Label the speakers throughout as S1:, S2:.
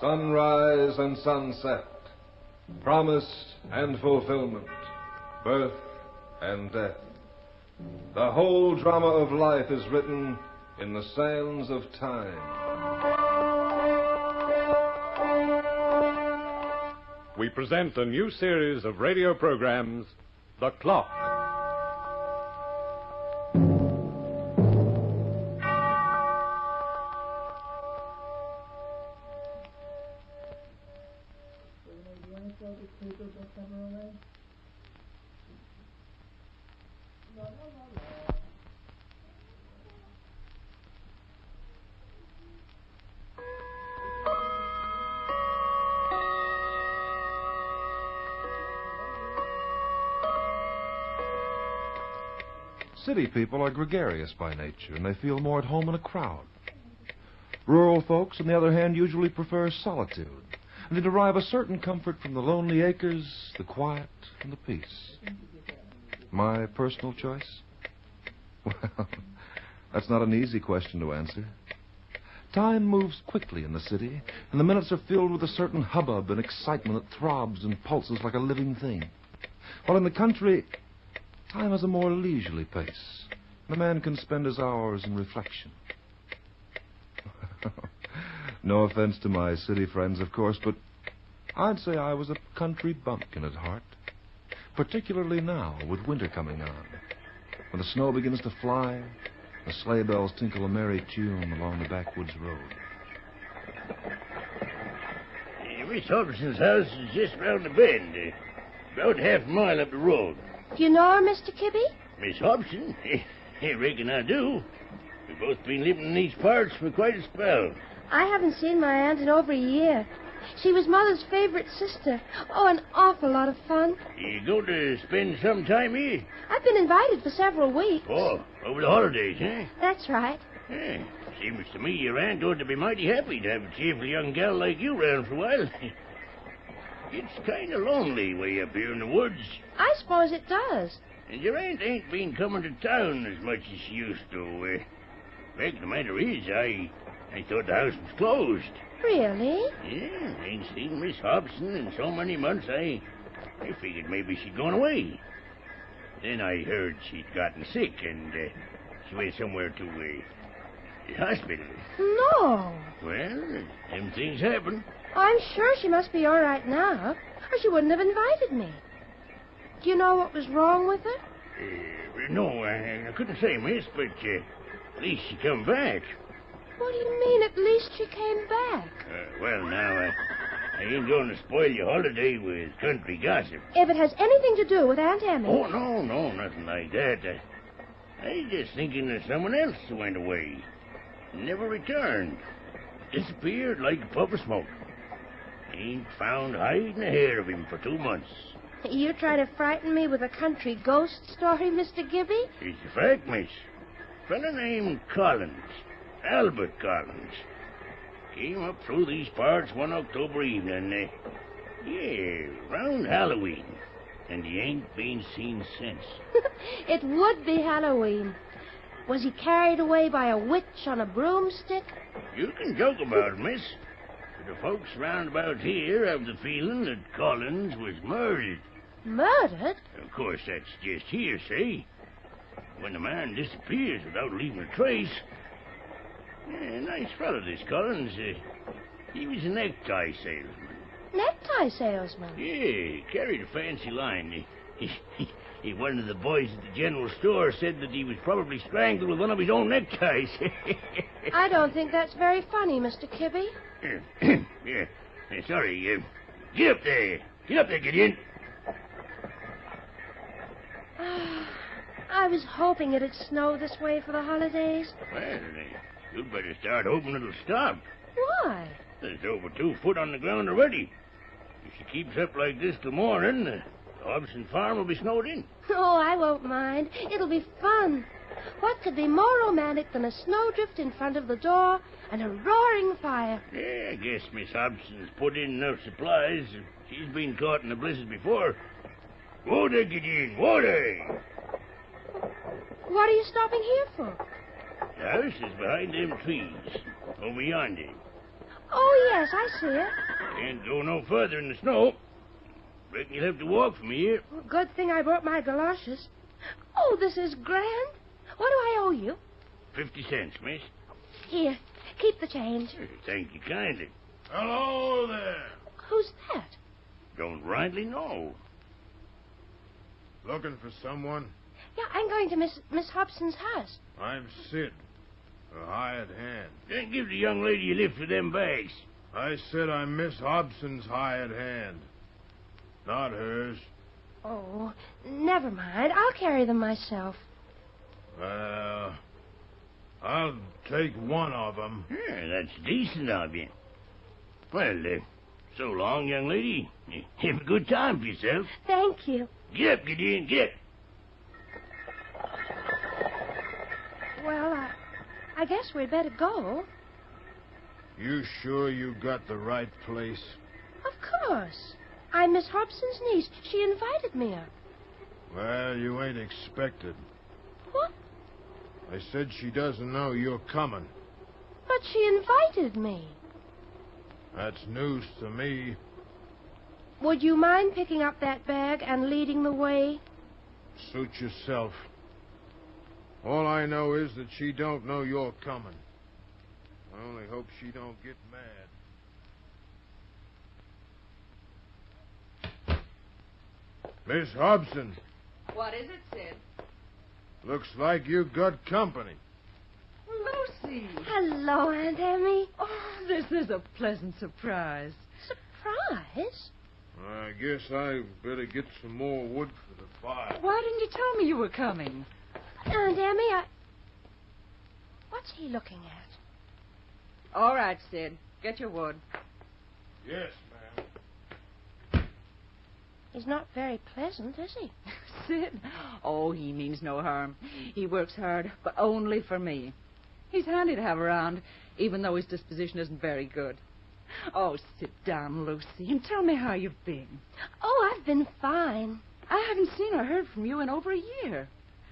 S1: Sunrise and sunset, promise and fulfillment, birth and death. The whole drama of life is written in the sands of time.
S2: We present a new series of radio programs, The Clock.
S1: City people are gregarious by nature, and they feel more at home in a crowd. Rural folks, on the other hand, usually prefer solitude, and they derive a certain comfort from the lonely acres, the quiet, and the peace. My personal choice? Well, that's not an easy question to answer. Time moves quickly in the city, and the minutes are filled with a certain hubbub and excitement that throbs and pulses like a living thing. While in the country, time has a more leisurely pace, and a man can spend his hours in reflection. No offense to my city friends, of course, but I'd say I was a country bumpkin at heart, particularly now with winter coming on, when the snow begins to fly, the sleigh bells tinkle a merry tune along the backwoods road.
S3: Miss Hobson's house is just round the bend, about half a mile up the road.
S4: Do you know her, Mr. Kirby?
S3: Miss Hobson? I reckon I do. We've both been living in these parts for quite a spell.
S4: I haven't seen my aunt in over a year. She was Mother's favorite sister. Oh, an awful lot of fun.
S3: You go to spend some time here?
S4: I've been invited for several weeks.
S3: Oh, over the holidays, eh?
S4: That's right.
S3: Yeah, seems to me your aunt ought to be mighty happy to have a cheerful young gal like you around for a while. It's kind of lonely way up here in the woods.
S4: I suppose it does.
S3: And your aunt ain't been coming to town as much as she used to. Fact the matter is, I thought the house was closed.
S4: Really?
S3: Yeah, ain't seen Miss Hobson in so many months, I figured maybe she'd gone away. Then I heard she'd gotten sick, and she went somewhere to the hospital.
S4: No.
S3: Well, them things happen.
S4: I'm sure she must be all right now, or she wouldn't have invited me. Do you know what was wrong with her?
S3: No, I couldn't say, miss, but at least she come back.
S4: What do you mean, at least she came back?
S3: Well, now, I ain't going to spoil your holiday with country gossip.
S4: If it has anything to do with Aunt Emmy.
S3: Oh, no, nothing like that. I was just thinking of someone else who went away. Never returned. Disappeared like a puff of smoke. Ain't found hide nor hair of him for 2 months.
S4: You try to frighten me with a country ghost story, Mr. Gibby?
S3: It's a fact, miss. Fella named Collins, Albert Collins, came up through these parts one October evening. Round Halloween. And he ain't been seen since.
S4: It would be Halloween. Was he carried away by a witch on a broomstick?
S3: You can joke about it, miss. But the folks round about here have the feeling that Collins was murdered.
S4: Murdered?
S3: Of course, that's just hearsay. When a man disappears without leaving a trace... nice fellow, this Collins. He was a necktie salesman.
S4: Necktie salesman?
S3: Yeah, carried a fancy line. One of the boys at the general store said that he was probably strangled with one of his own neckties.
S4: I don't think that's very funny, Mr. Kirby.
S3: Yeah. Sorry. Get up there. Get up there, Gideon.
S4: I was hoping it'd snow this way for the holidays.
S3: Well, you'd better start hoping it'll stop.
S4: Why?
S3: There's over 2 foot on the ground already. If she keeps up like this till morning, the Hobson farm will be snowed in.
S4: Oh, I won't mind. It'll be fun. What could be more romantic than a snowdrift in front of the door and a roaring fire?
S3: Yeah, I guess Miss Hobson's put in enough supplies. She's been caught in a blizzard before. Water, Gideon, water!
S4: What are you stopping here for?
S3: The house is behind them trees, over yonder.
S4: Oh, yes, I see it.
S3: Can't go no further in the snow. Reckon you'll have to walk from here.
S4: Well, good thing I brought my galoshes. Oh, this is grand. What do I owe you?
S3: 50 cents, miss.
S4: Here, keep the change.
S3: Thank you kindly.
S5: Hello there.
S4: Who's that?
S3: Don't rightly know.
S5: Looking for someone?
S4: Yeah, I'm going to Miss Hobson's house.
S5: I'm Sid, a hired hand.
S3: Then give the young lady a lift for them bags.
S5: I said I'm Miss Hobson's hired hand, not hers.
S4: Oh, never mind. I'll carry them myself.
S5: I'll take one of them.
S3: Yeah, that's decent of you. Well, so long, young lady. Have a good time for yourself.
S4: Thank you.
S3: Get up, Gideon, get up.
S4: Well, I guess we'd better go.
S5: You sure you got the right place?
S4: Of course. I'm Miss Hobson's niece. She invited me up.
S5: Well, you ain't expected.
S4: What?
S5: I said she doesn't know you're coming.
S4: But she invited me.
S5: That's news to me.
S4: Would you mind picking up that bag and leading the way?
S5: Suit yourself. All I know is that she don't know you're coming. I only hope she don't get mad. Miss Hobson.
S6: What is it, Sid?
S5: Looks like you got company.
S6: Lucy!
S4: Hello, Aunt Emmy.
S6: Oh, this is a pleasant surprise.
S4: Surprise?
S5: I guess I better get some more wood for the fire.
S6: Why didn't you tell me you were coming?
S4: Aunt Emmy, what's he looking at?
S6: All right, Sid. Get your wood.
S5: Yes, ma'am.
S4: He's not very pleasant, is he?
S6: Sid? Oh, he means no harm. He works hard, but only for me. He's handy to have around, even though his disposition isn't very good. Oh, sit down, Lucy, and tell me how you've been.
S4: Oh, I've been fine.
S6: I haven't seen or heard from you in over a year.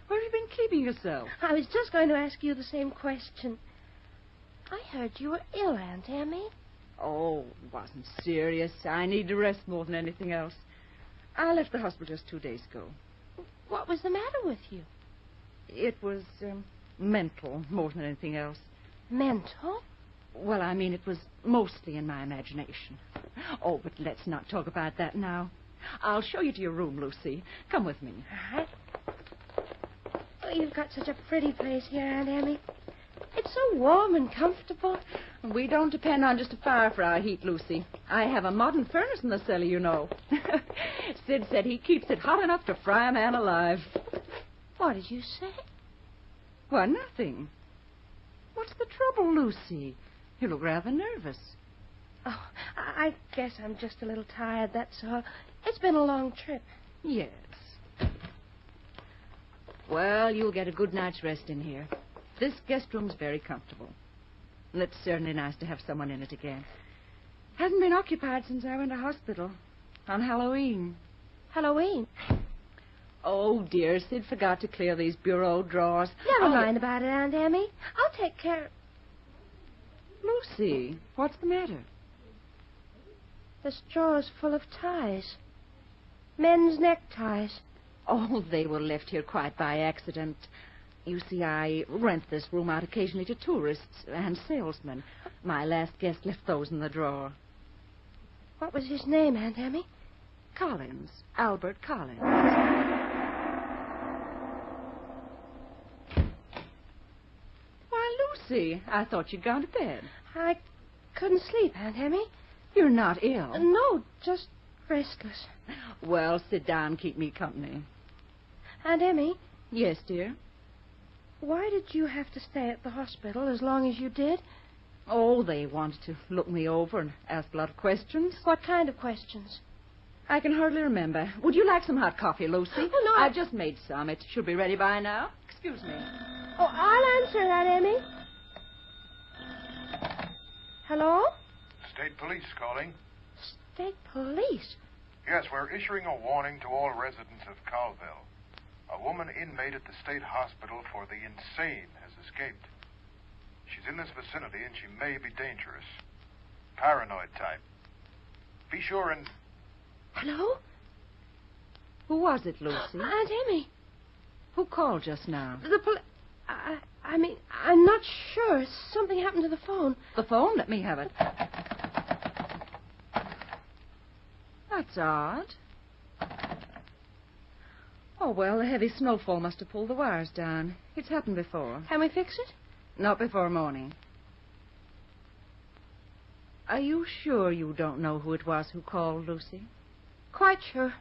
S6: Where have you been keeping yourself?
S4: I was just going to ask you the same question. I heard you were ill, Aunt Emmy.
S6: Oh, it wasn't serious. I need to rest more than anything else. I left the hospital just 2 days ago.
S4: What was the matter with you?
S6: It was mental more than anything else.
S4: Mental?
S6: Well, I mean, it was mostly in my imagination. Oh, but let's not talk about that now. I'll show you to your room, Lucy. Come with me.
S4: All right. Oh, you've got such a pretty place here, Aunt Emmy. It's so warm and comfortable.
S6: We don't depend on just a fire for our heat, Lucy. I have a modern furnace in the cellar, you know. Sid said he keeps it hot enough to fry a man alive.
S4: What did you say?
S6: Why, nothing. What's the trouble, Lucy? You look rather nervous.
S4: Oh, I guess I'm just a little tired, that's all. It's been a long trip.
S6: Yes. Well, you'll get a good night's rest in here. This guest room's very comfortable. And it's certainly nice to have someone in it again. Hasn't been occupied since I went to hospital. On Halloween.
S4: Halloween?
S6: Oh, dear, Sid forgot to clear these bureau drawers.
S4: Never mind about it, Aunt Emmy. I'll take care.
S6: Lucy, what's the matter?
S4: This drawer's full of ties. Men's neckties.
S6: Oh, they were left here quite by accident. You see, I rent this room out occasionally to tourists and salesmen. My last guest left those in the drawer.
S4: What was his name, Aunt Emmy?
S6: Collins. Albert Collins. Why, Lucy, I thought you'd gone to bed.
S4: I couldn't sleep, Aunt Emmy.
S6: You're not ill.
S4: No, just restless.
S6: Well, sit down and keep me company.
S4: Aunt Emmy?
S6: Yes, dear?
S4: Why did you have to stay at the hospital as long as you did?
S6: Oh, they wanted to look me over and ask a lot of questions.
S4: What kind of questions?
S6: I can hardly remember. Would you like some hot coffee, Lucy?
S4: Oh, no.
S6: I've just made some. It should be ready by now. Excuse me.
S4: Oh, I'll answer, Aunt Emmy. Hello?
S7: State police calling.
S4: State police?
S7: Yes, we're issuing a warning to all residents of Colville. A woman inmate at the state hospital for the insane has escaped. She's in this vicinity and she may be dangerous. paranoid type. Be sure and...
S4: Hello?
S6: Who was it, Lucy?
S4: Aunt Emmy.
S6: Who called just now?
S4: I mean, I'm not sure. Something happened to the phone.
S6: The phone? Let me have it. That's odd. Oh, well, the heavy snowfall must have pulled the wires down. It's happened before.
S4: Can we fix it?
S6: Not before morning. Are you sure you don't know who it was who called, Lucy?
S4: Quite sure.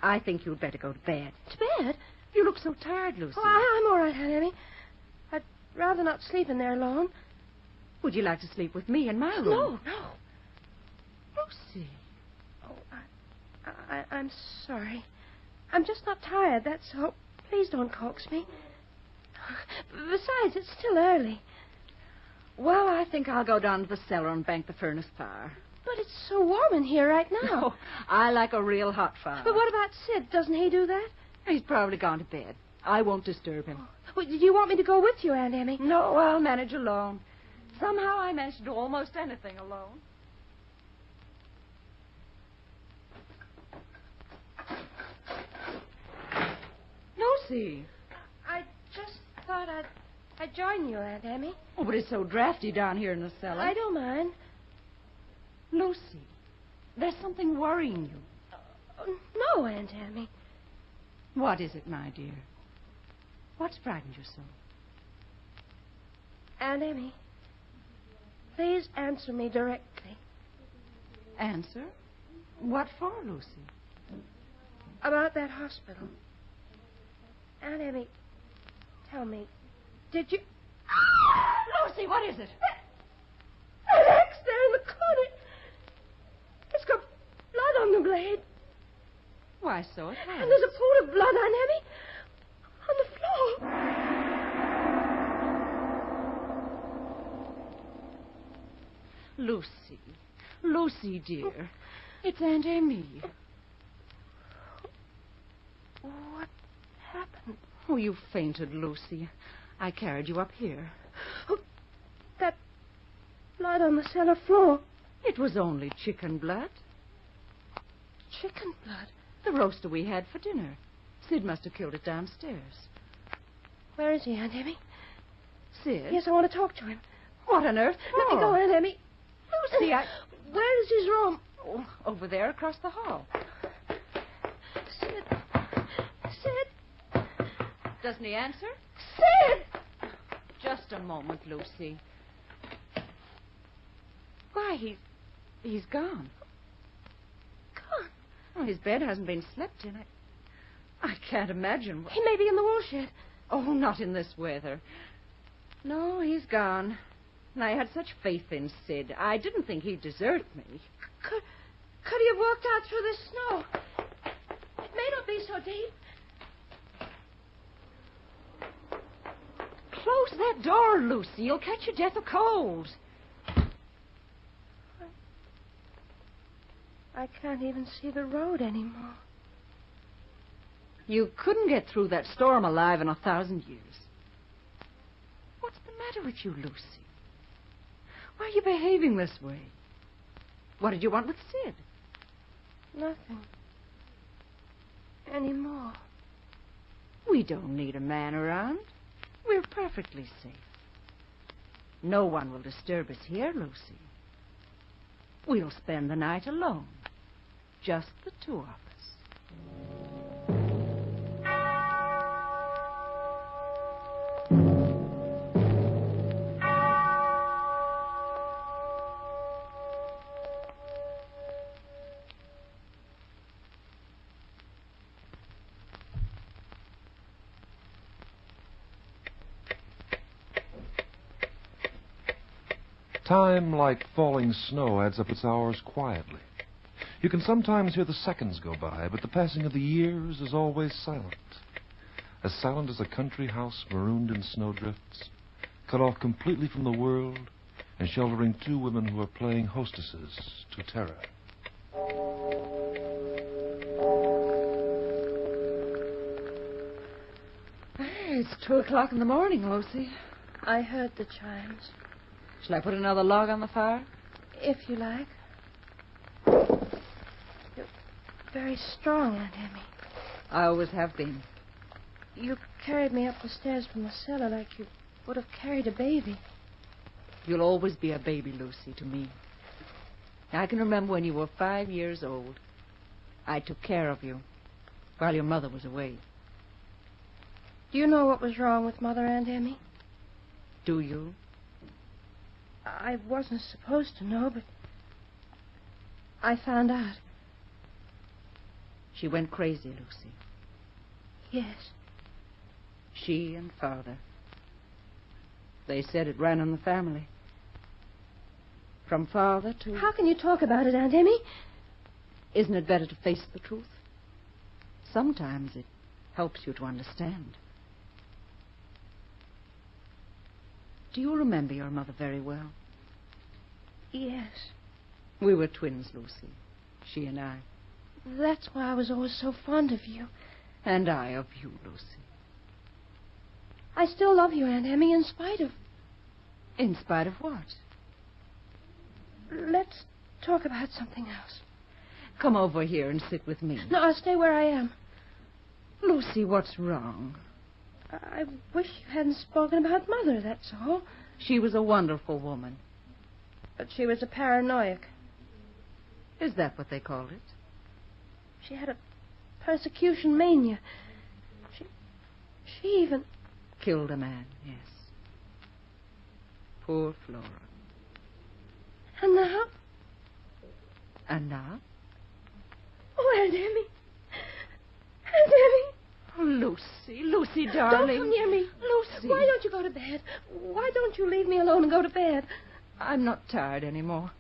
S6: I think you'd better go to bed.
S4: To bed?
S6: You look so tired, Lucy.
S4: Oh, I'm all right, Aunt Emmy. I'd rather not sleep in there alone.
S6: Would you like to sleep with me in my room?
S4: No.
S6: Lucy.
S4: Oh, I'm sorry. I'm just not tired, that's all. Please don't coax me. Besides, it's still early.
S6: Well, I think I'll go down to the cellar and bank the furnace fire.
S4: But it's so warm in here right now.
S6: No, I like a real hot fire.
S4: But what about Sid? Doesn't he do that?
S6: He's probably gone to bed. I won't disturb him.
S4: Well, do you want me to go with you, Aunt Emmy?
S6: No, I'll manage alone. Somehow I manage to do almost anything alone. Lucy.
S4: I just thought I'd join you, Aunt Emmy.
S6: Oh, but it's so drafty down here in the cellar.
S4: I don't mind.
S6: Lucy, there's something worrying you.
S4: No, Aunt Emmy.
S6: What is it, my dear? What's frightened you so?
S4: Aunt Emmy, please answer me directly.
S6: Answer? What for, Lucy?
S4: About that hospital. Aunt Emmy, tell me, did you...
S6: Lucy, what is it?
S4: That axe there in the corner. It's got blood on the blade.
S6: Why, so it has.
S4: And there's a pool of blood, Aunt Emmy, on the floor.
S6: Lucy, dear. It's Aunt Emmy.
S4: What happened?
S6: Oh, you fainted, Lucy. I carried you up here.
S4: Oh, that blood on the cellar floor.
S6: It was only chicken blood.
S4: Chicken blood?
S6: The roaster we had for dinner. Sid must have killed it downstairs.
S4: Where is he, Aunt Emmy?
S6: Sid?
S4: Yes, I want to talk to him.
S6: What on earth?
S4: Let me go, Aunt Emmy.
S6: Lucy,
S4: Where is his room?
S6: Oh, over there across the hall.
S4: Sid.
S6: Doesn't he answer?
S4: Sid!
S6: Just a moment, Lucy. Why, he's gone.
S4: Gone?
S6: Oh, his bed hasn't been slept in. I can't imagine.
S4: He may be in the wool shed.
S6: Oh, not in this weather. No, he's gone. And I had such faith in Sid. I didn't think he'd desert me.
S4: Could he have walked out through the snow? It may not be so deep.
S6: Close that door, Lucy. You'll catch your death of cold.
S4: I can't even see the road anymore.
S6: You couldn't get through that storm alive in 1,000 years. What's the matter with you, Lucy? Why are you behaving this way? What did you want with Sid?
S4: Nothing. Anymore.
S6: We don't need a man around. We're perfectly safe. No one will disturb us here, Lucy. We'll spend the night alone. Just the two of us.
S1: Time, like falling snow, adds up its hours quietly. You can sometimes hear the seconds go by, but the passing of the years is always silent. As silent as a country house marooned in snowdrifts, cut off completely from the world, and sheltering two women who are playing hostesses to terror.
S6: It's 2:00 in the morning, Lucy.
S4: I heard the chimes.
S6: Shall I put another log on the fire?
S4: If you like. You're very strong, Aunt Emmy.
S6: I always have been.
S4: You carried me up the stairs from the cellar like you would have carried a baby.
S6: You'll always be a baby, Lucy, to me. I can remember when you were 5 years old. I took care of you while your mother was away.
S4: Do you know what was wrong with Mother, Aunt Emmy?
S6: Do you?
S4: I wasn't supposed to know, but I found out.
S6: She went crazy, Lucy.
S4: Yes.
S6: She and Father. They said it ran in the family. From Father to...
S4: How can you talk about it, Aunt Emmy?
S6: Isn't it better to face the truth? Sometimes it helps you to understand. Do you remember your mother very well?
S4: Yes.
S6: We were twins, Lucy. She and I.
S4: That's why I was always so fond of you.
S6: And I of you, Lucy.
S4: I still love you, Aunt Emmy, in spite of...
S6: In spite of what?
S4: Let's talk about something else.
S6: Come over here and sit with me.
S4: No, I'll stay where I am.
S6: Lucy, what's wrong?
S4: I wish you hadn't spoken about Mother, that's all.
S6: She was a wonderful woman.
S4: But she was a paranoiac.
S6: Is that what they called it?
S4: She had a persecution mania. She even...
S6: Killed a man, yes. Poor Flora.
S4: And now?
S6: And now?
S4: Oh, Aunt Emmy. Aunt Emmy.
S6: Oh, Lucy, darling.
S4: Don't come near me.
S6: Lucy.
S4: Why don't you go to bed? Why don't you leave me alone and go to bed?
S6: I'm not tired anymore.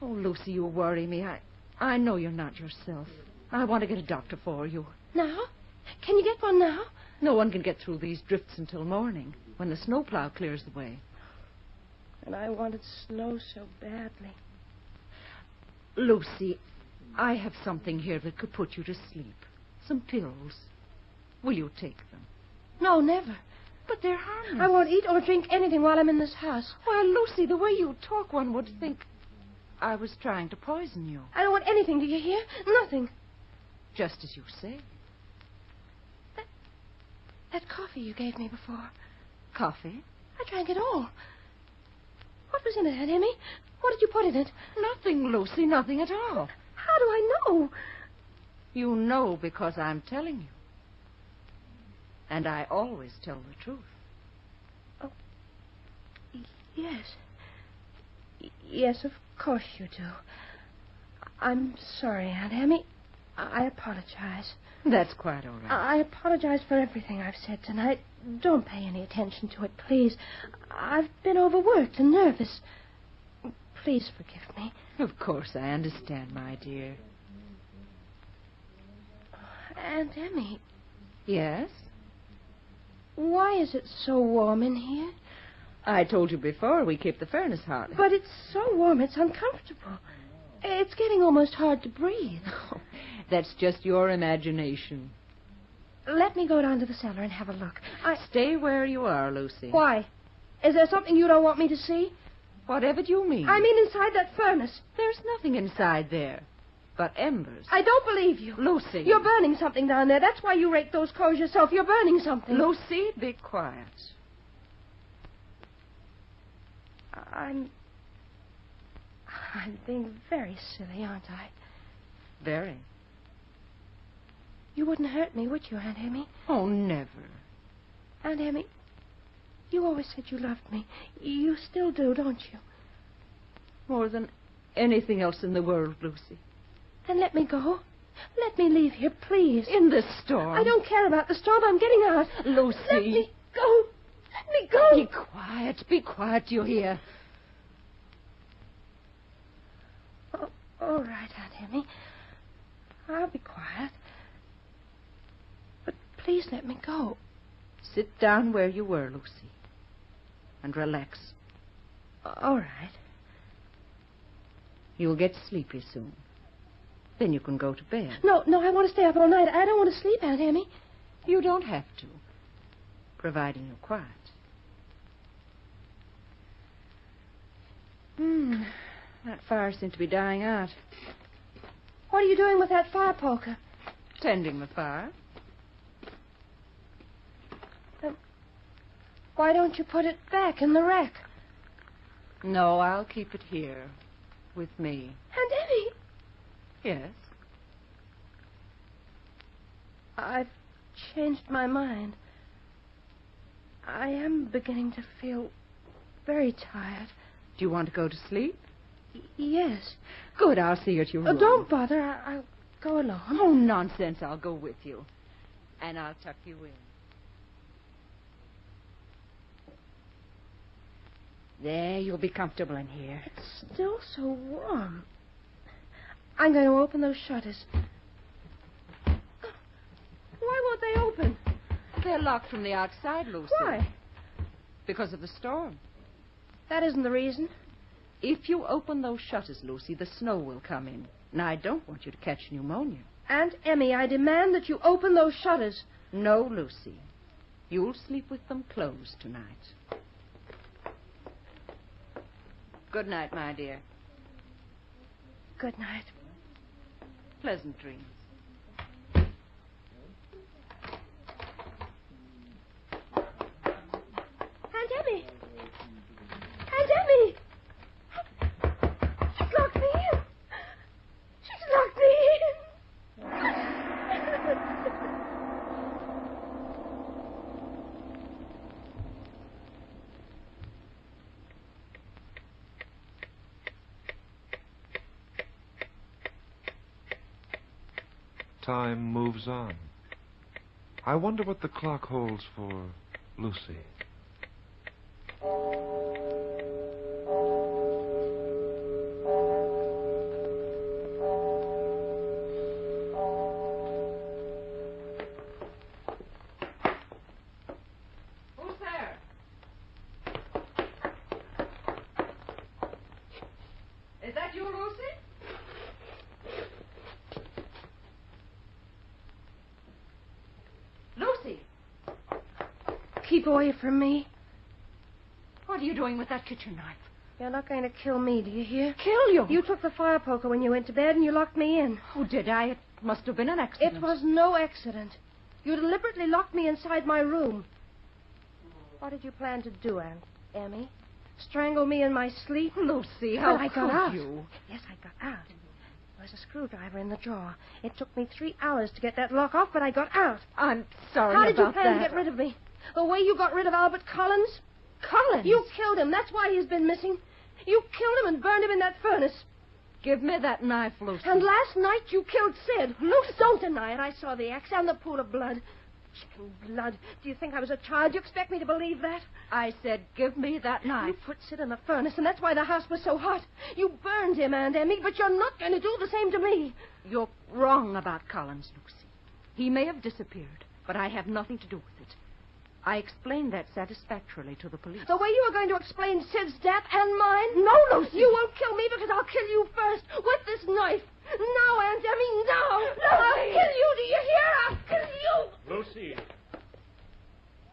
S6: Oh, Lucy, you worry me. I know you're not yourself. I want to get a doctor for you.
S4: Now? Can you get one now?
S6: No one can get through these drifts until morning, when the snowplow clears the way.
S4: And I wanted snow so badly.
S6: Lucy, I have something here that could put you to sleep. Some pills. Will you take them?
S4: No, never.
S6: But they're harmless.
S4: I won't eat or drink anything while I'm in this house.
S6: Why, Lucy, the way you talk, one would think I was trying to poison you.
S4: I don't want anything, do you hear? Nothing.
S6: Just as you say.
S4: That coffee you gave me before.
S6: Coffee?
S4: I drank it all. What was in it, Aunt Emmy? What did you put in it?
S6: Nothing, Lucy, nothing at all.
S4: How do I know?
S6: You know because I'm telling you. And I always tell the truth.
S4: Oh, yes. Yes, of course you do. I'm sorry, Aunt Emmy. I apologize.
S6: That's quite all right.
S4: I apologize for everything I've said tonight. Don't pay any attention to it, please. I've been overworked and nervous. Please forgive me.
S6: Of course, I understand, my dear.
S4: Aunt Emmy.
S6: Yes?
S4: Why is it so warm in here?
S6: I told you before we keep the furnace hot.
S4: But it's so warm, it's uncomfortable. It's getting almost hard to breathe.
S6: That's just your imagination.
S4: Let me go down to the cellar and have a look.
S6: Stay where you are, Lucy.
S4: Why? Is there something you don't want me to see?
S6: Whatever do you mean?
S4: I mean inside that furnace.
S6: There's nothing inside there but embers.
S4: I don't believe you.
S6: Lucy.
S4: You're burning something down there. That's why you raked those coals yourself. You're burning something.
S6: Lucy, be quiet.
S4: I'm being very silly, aren't I?
S6: Very.
S4: You wouldn't hurt me, would you, Aunt Emmy?
S6: Oh, never.
S4: Aunt Emmy, you always said you loved me. You still do, don't you?
S6: More than anything else in the world, Lucy.
S4: Then let me go. Let me leave here, please.
S6: In this storm.
S4: I don't care about the storm. I'm getting out.
S6: Lucy.
S4: Let me go. Let me go.
S6: Be quiet. Be quiet, you hear?
S4: Oh, all right, Aunt Emmy. I'll be quiet. But please let me go.
S6: Sit down where you were, Lucy. And relax.
S4: All right.
S6: You'll get sleepy soon. Then you can go to bed.
S4: No, I want to stay up all night. I don't want to sleep, Aunt Emmy.
S6: You don't have to, providing you're quiet. That fire seemed to be dying out.
S4: What are you doing with that fire poker?
S6: Tending the fire.
S4: Why don't you put it back in the rack?
S6: No, I'll keep it here. With me.
S4: Aunt Emmy!
S6: Yes?
S4: I've changed my mind. I am beginning to feel very tired.
S6: Do you want to go to sleep?
S4: Yes.
S6: Good, I'll see you at your room.
S4: Don't bother. I'll go alone.
S6: Oh, nonsense. I'll go with you. And I'll tuck you in. There, you'll be comfortable in here.
S4: It's still so warm. I'm going to open those shutters. Why won't they open?
S6: They're locked from the outside, Lucy.
S4: Why?
S6: Because of the storm.
S4: That isn't the reason.
S6: If you open those shutters, Lucy, the snow will come in. Now, I don't want you to catch pneumonia.
S4: Aunt Emmy, I demand that you open those shutters.
S6: No, Lucy. You'll sleep with them closed tonight. Good night, my dear.
S4: Good night.
S6: Pleasant dreams.
S4: Aunt Emmy! Aunt Emmy! She's locked me in! She's locked me in!
S1: Time moves on. I wonder what the clock holds for Lucy.
S6: Who's there? Is that you, Lucy? Lucy!
S4: Keep away from me.
S6: What are you doing with that kitchen knife?
S4: You're not going to kill me, do you hear?
S6: Kill you?
S4: You took the fire poker when you went to bed and you locked me in.
S6: Oh, did I? It must have been an accident.
S4: It was no accident. You deliberately locked me inside my room. What did you plan to do, Aunt Emmy? Strangle me in my sleep?
S6: Lucy, how
S4: But I got
S6: could
S4: out.
S6: you?
S4: Yes, I got out. There was a screwdriver in the drawer. It took me 3 hours to get that lock off, but I got out.
S6: I'm sorry
S4: How did you
S6: about
S4: plan
S6: that.
S4: to get rid of me? The way you got rid of Albert Collins?
S6: Collins?
S4: You killed him. That's why he's been missing. You killed him and burned him in that furnace.
S6: Give me that knife, Lucy.
S4: And last night you killed Sid. Lucy, don't deny it. I saw the axe and the pool of blood. Chicken blood. Do you think I was a child? Do you expect me to believe that?
S6: I said, give me that knife.
S4: You put Sid in the furnace, and that's why the house was so hot. You burned him, Aunt Emmy, but you're not going to do the same to me.
S6: You're wrong about Collins, Lucy. He may have disappeared, but I have nothing to do with it. I explained that satisfactorily to the police.
S4: The way you were going to explain Sid's death and mine?
S6: No, Lucy.
S4: You won't kill me because I'll kill you first with this knife. Now, Aunt Emmy, now. I'll kill you. Do you hear? I'll kill you.
S5: Lucy.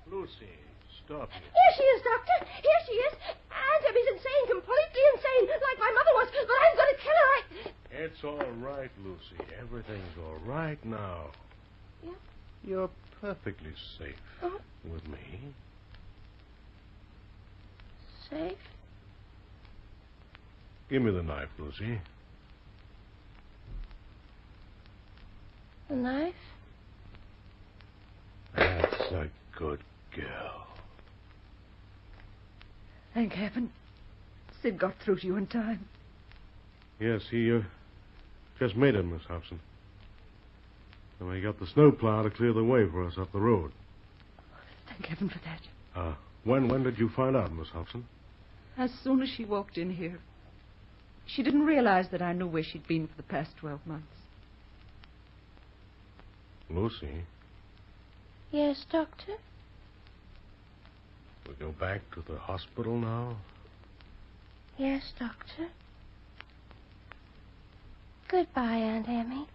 S5: Lucy, stop it.
S4: Here she is, Doctor. Here she is. Aunt Emmy's insane, completely insane, like my mother was. But I'm going to kill her.
S5: It's all right, Lucy. Everything's all right now.
S4: Yeah?
S5: You're perfectly safe
S4: Oh.
S5: with me.
S4: Safe?
S5: Give me the knife, Lucy.
S4: The knife?
S5: That's a good girl.
S6: Thank heaven. Sid got through to you in time.
S5: Yes, he just made it, Miss Hobson. And we got the snowplow to clear the way for us up the road.
S6: Thank heaven for that.
S5: When did you find out, Miss Hobson?
S6: As soon as she walked in here. She didn't realize that I knew where she'd been for the past 12 months.
S5: Lucy,
S4: Yes, Doctor?
S5: we go back to the hospital now?
S4: Yes, Doctor. Goodbye, Aunt Emmy.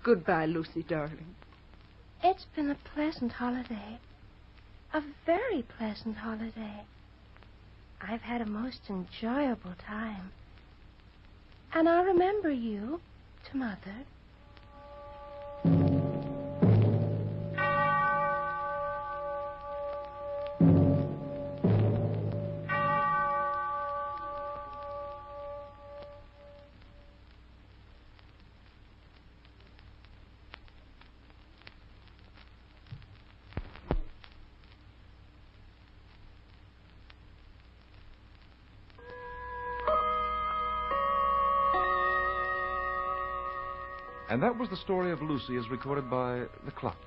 S6: Goodbye, Lucy, darling.
S4: It's been a pleasant holiday. A very pleasant holiday. I've had a most enjoyable time. And I'll remember you to Mother.
S1: And that was the story of Lucy as recorded by the clock.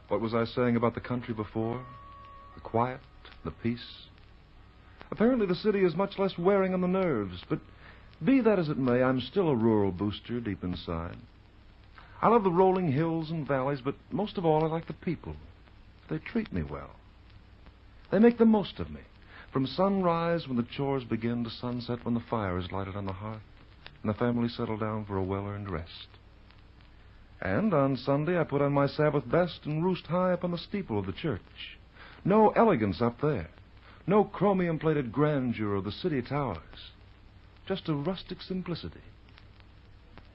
S1: What was I saying about the country before? The quiet, the peace. Apparently the city is much less wearing on the nerves, but be that as it may, I'm still a rural booster deep inside. I love the rolling hills and valleys, but most of all I like the people. They treat me well. They make the most of me, from sunrise when the chores begin to sunset when the fire is lighted on the hearth and the family settle down for a well-earned rest. And on Sunday, I put on my Sabbath best and roost high up on the steeple of the church. No elegance up there. No chromium-plated grandeur of the city towers. Just a rustic simplicity.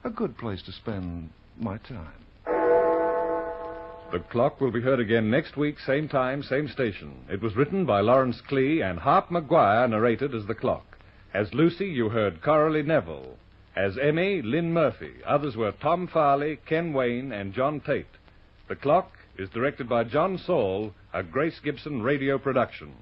S1: A good place to spend my time.
S2: The Clock will be heard again next week, same time, same station. It was written by Lawrence Klee, and Hart McGuire narrated as the Clock. As Lucy, you heard Coralie Neville. As Emmy, Lynn Murphy. Others were Tom Farley, Ken Wayne, and John Tate. The Clock is directed by John Saul, a Grace Gibson radio production.